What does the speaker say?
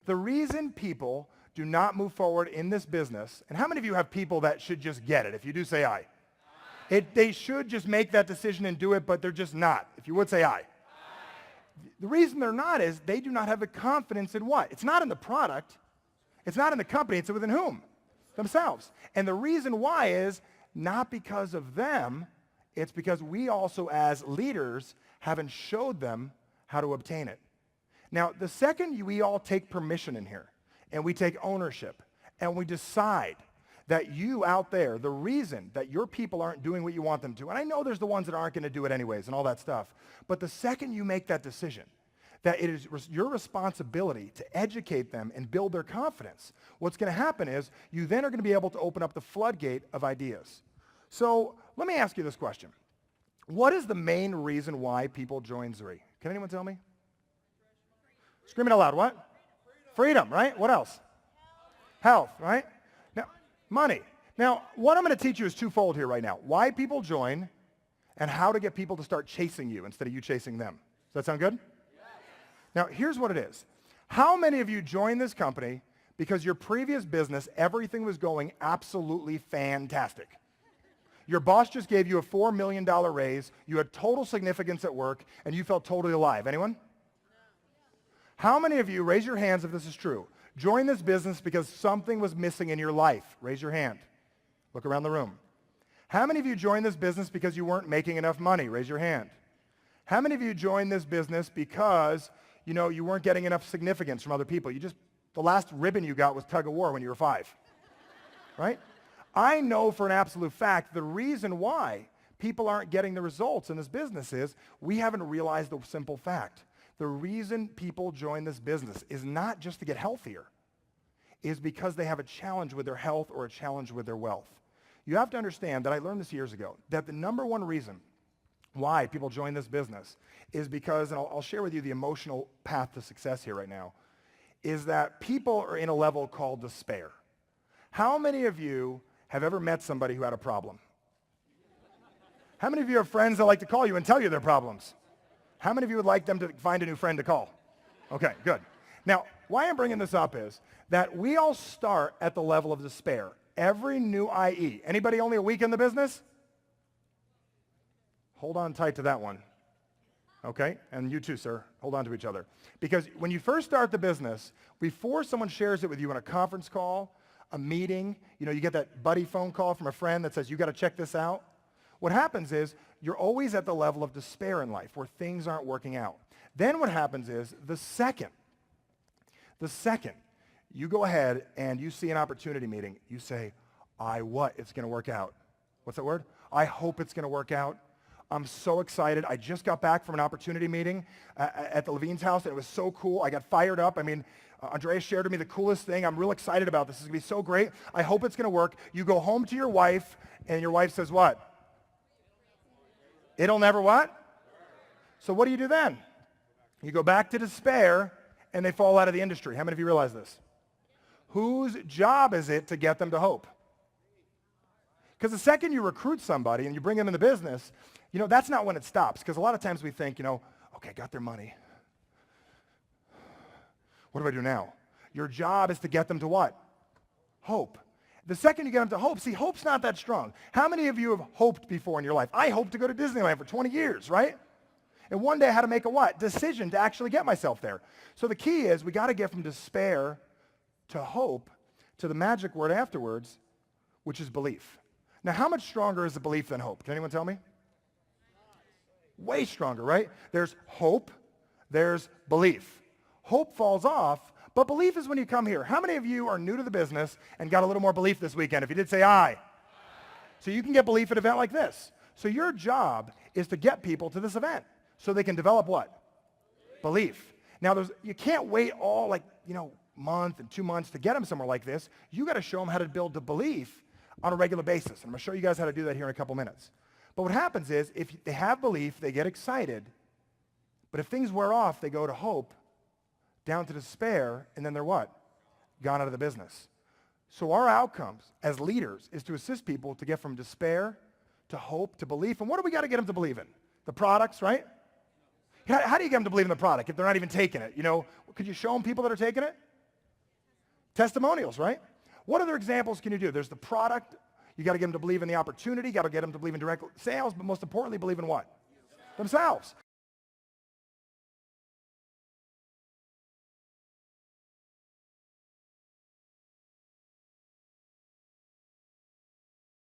The reason people do not move forward in this business, and how many of you have people that should just get it? If you do, say aye. They should just make that decision and do it, but they're just not. If you would, say aye. The reason they're not is they do not have the confidence in what? It's not in the product. It's not in the company. It's within whom? Themselves. And the reason why is not because of them. It's because we also as leaders haven't showed them how to obtain it. Now, the second we all take permission in here and we take ownership and we decide that you out there, the reason that your people aren't doing what you want them to, and I know there's the ones that aren't going to do it anyways and all that stuff, but the second you make that decision, that it is your responsibility to educate them and build their confidence, what's going to happen is you then are going to be able to open up the floodgate of ideas. So let me ask you this question. What is the main reason why people join Zuri? Can anyone tell me? Screaming out loud, what? Freedom, right? What else? Health, right? Now, money. Now, what I'm going to teach you is twofold here right now. Why people join and how to get people to start chasing you instead of you chasing them. Does that sound good? Yes. Now, here's what it is. How many of you joined this company because your previous business, everything was going absolutely fantastic? Your boss just gave you a $4 million raise, you had total significance at work, and you felt totally alive. Anyone? How many of you, raise your hands if this is true, joined this business because something was missing in your life? Raise your hand. Look around the room. How many of you joined this business because you weren't making enough money? Raise your hand. How many of you joined this business because, you weren't getting enough significance from other people? The last ribbon you got was tug of war when you were 5, right? I know for an absolute fact the reason why people aren't getting the results in this business is we haven't realized the simple fact. The reason people join this business is not just to get healthier, is because they have a challenge with their health or a challenge with their wealth. You have to understand that I learned this years ago, that the number one reason why people join this business is because, and I'll share with you the emotional path to success here right now, is that people are in a level called despair. How many of you have ever met somebody who had a problem? How many of you have friends that like to call you and tell you their problems? How many of you would like them to find a new friend to call? Okay, good. Now, why I'm bringing this up is that we all start at the level of despair. Every new IE. Anybody only a week in the business? Hold on tight to that one. Okay, and you too, sir. Hold on to each other. Because when you first start the business, before someone shares it with you in a conference call, a meeting, you get that buddy phone call from a friend that says, you got to check this out. What happens is you're always at the level of despair in life where things aren't working out. Then what happens is the second you go ahead and you see an opportunity meeting, you say, it's going to work out. What's that word? I hope it's going to work out. I'm so excited. I just got back from an opportunity meeting at the Levine's house, and it was so cool. I got fired up. Andreas shared with me the coolest thing. I'm real excited about this. This is going to be so great. I hope it's going to work. You go home to your wife, and your wife says what? It'll never what? So what do you do then? You go back to despair, and they fall out of the industry. How many of you realize this? Whose job is it to get them to hope? Because the second you recruit somebody and you bring them in the business, that's not when it stops. Because a lot of times we think, okay, got their money. What do I do now? Your job is to get them to what? Hope. The second you get them to hope, see, hope's not that strong. How many of you have hoped before in your life? I hoped to go to Disneyland for 20 years, right? And one day I had to make a what? Decision to actually get myself there. So the key is we got to get from despair to hope to the magic word afterwards, which is belief. Now, how much stronger is the belief than hope? Can anyone tell me? Way stronger, right? There's hope, there's belief. Hope falls off, but belief is when you come here. How many of you are new to the business and got a little more belief this weekend? If you did, say aye. So you can get belief at an event like this. So your job is to get people to this event so they can develop what? Belief. Now, you can't wait all month and 2 months to get them somewhere like this. You got to show them how to build the belief on a regular basis. And I'm going to show you guys how to do that here in a couple minutes. But what happens is if they have belief, they get excited. But if things wear off, they go to hope, down to despair, and then they're what? Gone out of the business. So our outcomes as leaders is to assist people to get from despair to hope to belief. And what do we got to get them to believe in? The products, right? How do you get them to believe in the product if they're not even taking it? Could you show them people that are taking it? Testimonials, right? What other examples can you do? There's the product. You got to get them to believe in the opportunity. You got to get them to believe in direct sales, but most importantly, believe in what? Themselves.